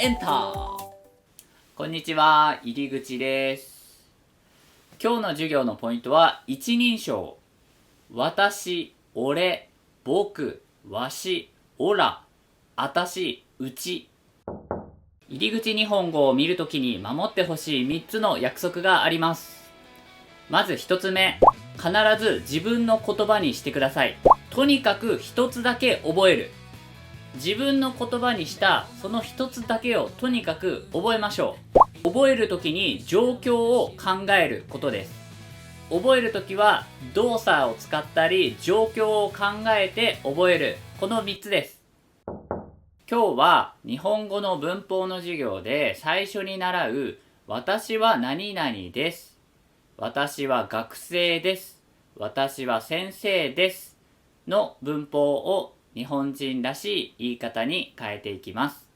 エンター。こんにちは、入口です。今日の授業のポイントは一人称。私、俺、僕、わし、おら、あたし、うち。入り口日本語を見るときに守ってほしい3つの約束があります。まず1つ目、必ず自分の言葉にしてください。とにかく1つだけ覚える。自分の言葉にしたその1つだけをとにかく覚えましょう。覚えるときに状況を考えることです。覚えるときは動作を使ったり状況を考えて覚える、この3つです。今日は日本語の文法の授業で最初に習う私は何々です、私は学生です、私は先生ですの文法を日本人らしい言い方に変えていきます。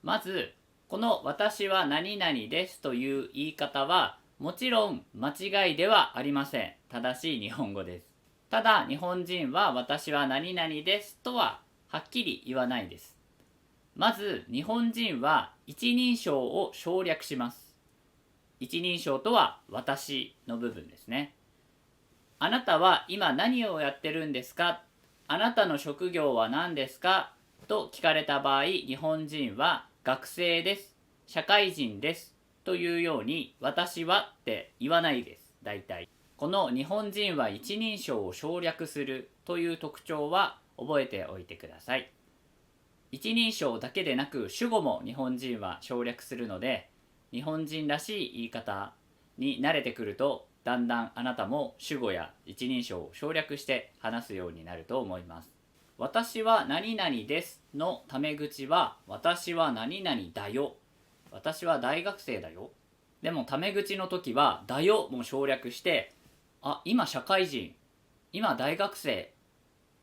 まずこの私は何々ですという言い方はもちろん間違いではありません。正しい日本語です。ただ日本人は私は何々ですとははっきり言わないです。まず日本人は一人称を省略します。一人称とは私の部分ですね。あなたは今何をやってるんですか、あなたの職業は何ですかと聞かれた場合、日本人は学生です、社会人ですというように私はって言わないです。大体この日本人は一人称を省略するという特徴は覚えておいてください。一人称だけでなく主語も日本人は省略するので、日本人らしい言い方に慣れてくるとだんだんあなたも主語や一人称を省略して話すようになると思います。私は何々ですのタメ口は私は何々だよ、私は大学生だよ。でもタメ口の時はだよも省略して、今社会人、今大学生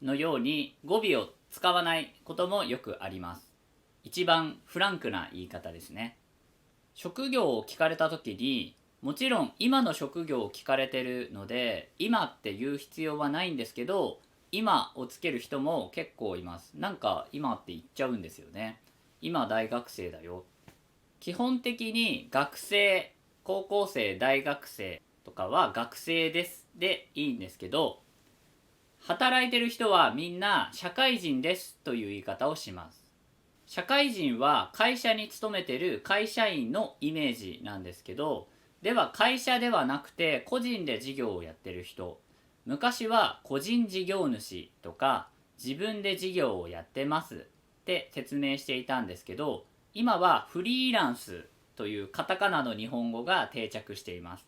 のように語尾を使わないこともよくあります。一番フランクな言い方ですね。職業を聞かれた時にもちろん今の職業を聞かれてるので今って言う必要はないんですけど、今をつける人も結構います。なんか今って言っちゃうんですよね。今大学生だよ。基本的に学生、高校生、大学生とかは学生ですでいいんですけど、働いてる人はみんな社会人ですという言い方をします。社会人は会社に勤めてる会社員のイメージなんですけど、では会社ではなくて個人で事業をやってる人、昔は個人事業主とか自分で事業をやってますって説明していたんですけど、今はフリーランスというカタカナの日本語が定着しています。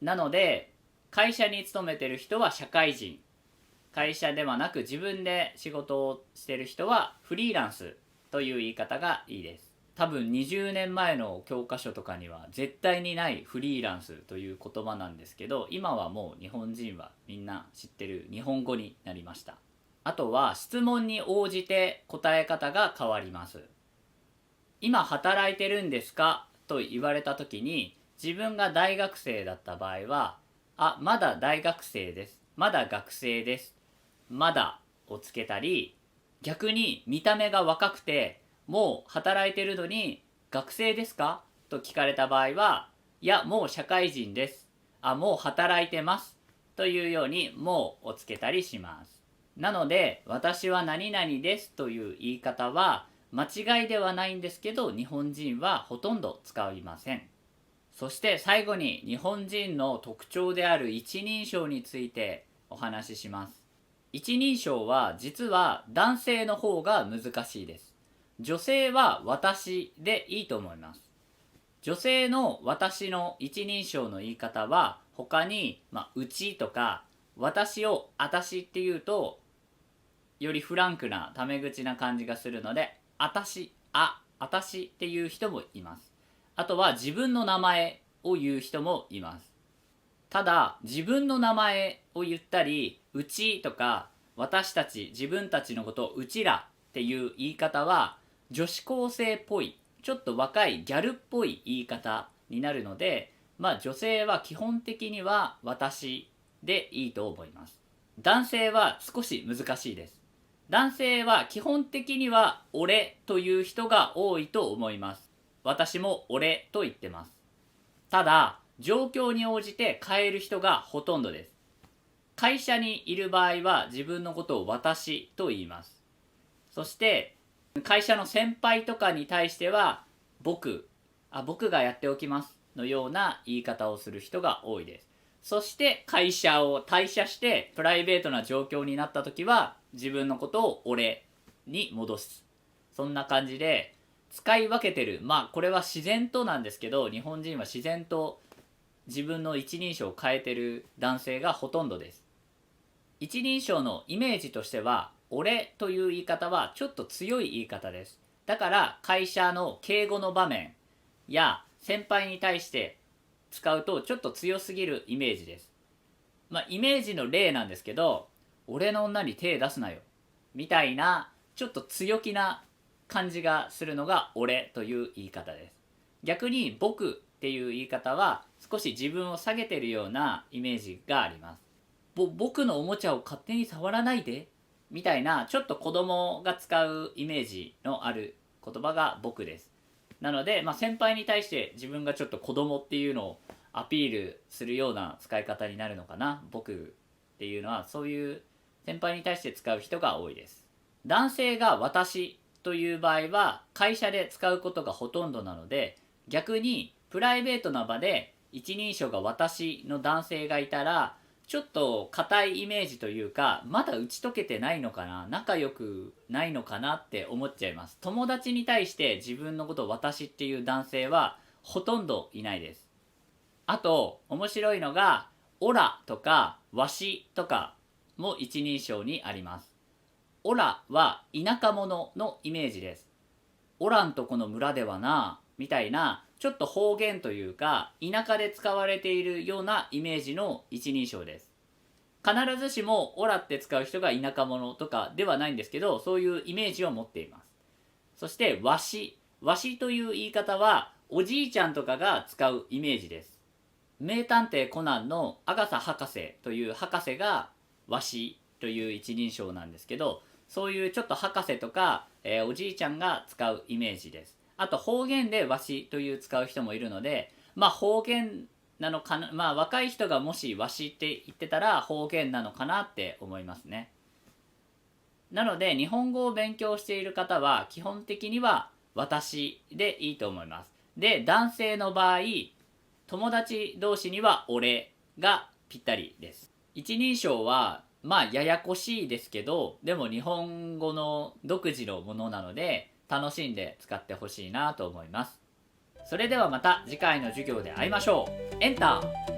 なので会社に勤めてる人は社会人、会社ではなく自分で仕事をしてる人はフリーランスという言い方がいいです。多分20年前の教科書とかには絶対にないフリーランスという言葉なんですけど、今はもう日本人はみんな知ってる日本語になりました。あとは質問に応じて答え方が変わります。今働いてるんですかと言われた時に、自分が大学生だった場合はまだ大学生です、まだ学生です、まだをつけたり、逆に見た目が若くてもう働いてるのに学生ですかと聞かれた場合は、いやもう社会人です、もう働いてますというようにもうをつけたりします。なので私は何々ですという言い方は間違いではないんですけど、日本人はほとんど使いません。そして最後に日本人の特徴である一人称についてお話しします。一人称は実は男性の方が難しいです。女性は私でいいと思います。女性の私の一人称の言い方は他に、うちとか私を私って言うとよりフランクなタメ口な感じがするので、私っていう人もいます。あとは自分の名前を言う人もいます。ただ自分の名前を言ったりうちとか私たち、自分たちのことをうちらっていう言い方は女子高生っぽい、ちょっと若いギャルっぽい言い方になるので、女性は基本的には私でいいと思います。男性は少し難しいです。男性は基本的には俺という人が多いと思います。私も俺と言ってます。ただ、状況に応じて変える人がほとんどです。会社にいる場合は自分のことを私と言います。そして会社の先輩とかに対しては僕がやっておきますのような言い方をする人が多いです。そして会社を退社してプライベートな状況になった時は自分のことを俺に戻す。そんな感じで使い分けてる。これは自然となんですけど、日本人は自然と自分の一人称を変えてる男性がほとんどです。一人称のイメージとしては、俺という言い方はちょっと強い言い方です。だから会社の敬語の場面や先輩に対して使うとちょっと強すぎるイメージです。イメージの例なんですけど、俺の女に手出すなよみたいなちょっと強気な感じがするのが俺という言い方です。逆に僕っていう言い方は少し自分を下げてるようなイメージがあります。僕のおもちゃを勝手に触らないでみたいなちょっと子供が使うイメージのある言葉が僕です。なので、先輩に対して自分がちょっと子供っていうのをアピールするような使い方になるのかな。僕っていうのはそういう先輩に対して使う人が多いです。男性が私という場合は会社で使うことがほとんどなので、逆にプライベートな場で一人称が私の男性がいたらちょっと硬いイメージというか、まだ打ち解けてないのかな、仲良くないのかなって思っちゃいます。友達に対して自分のことを私っていう男性はほとんどいないです。あと面白いのがオラとかわしとかも一人称にあります。オラは田舎者のイメージです。オラんとこの村ではなみたいなちょっと方言というか田舎で使われているようなイメージの一人称です。必ずしもオラって使う人が田舎者とかではないんですけど、そういうイメージを持っています。そしてわしという言い方はおじいちゃんとかが使うイメージです。名探偵コナンのアガサ博士という博士がわしという一人称なんですけど、そういうちょっと博士とか、おじいちゃんが使うイメージです。あと方言でわしという使う人もいるので、方言なのかな、若い人がもしわしって言ってたら方言なのかなって思いますね。なので日本語を勉強している方は基本的には私でいいと思います。で、男性の場合、友達同士には俺がぴったりです。一人称はややこしいですけど、でも日本語の独自のものなので楽しんで使ってほしいなと思います。それではまた次回の授業で会いましょう。エンター。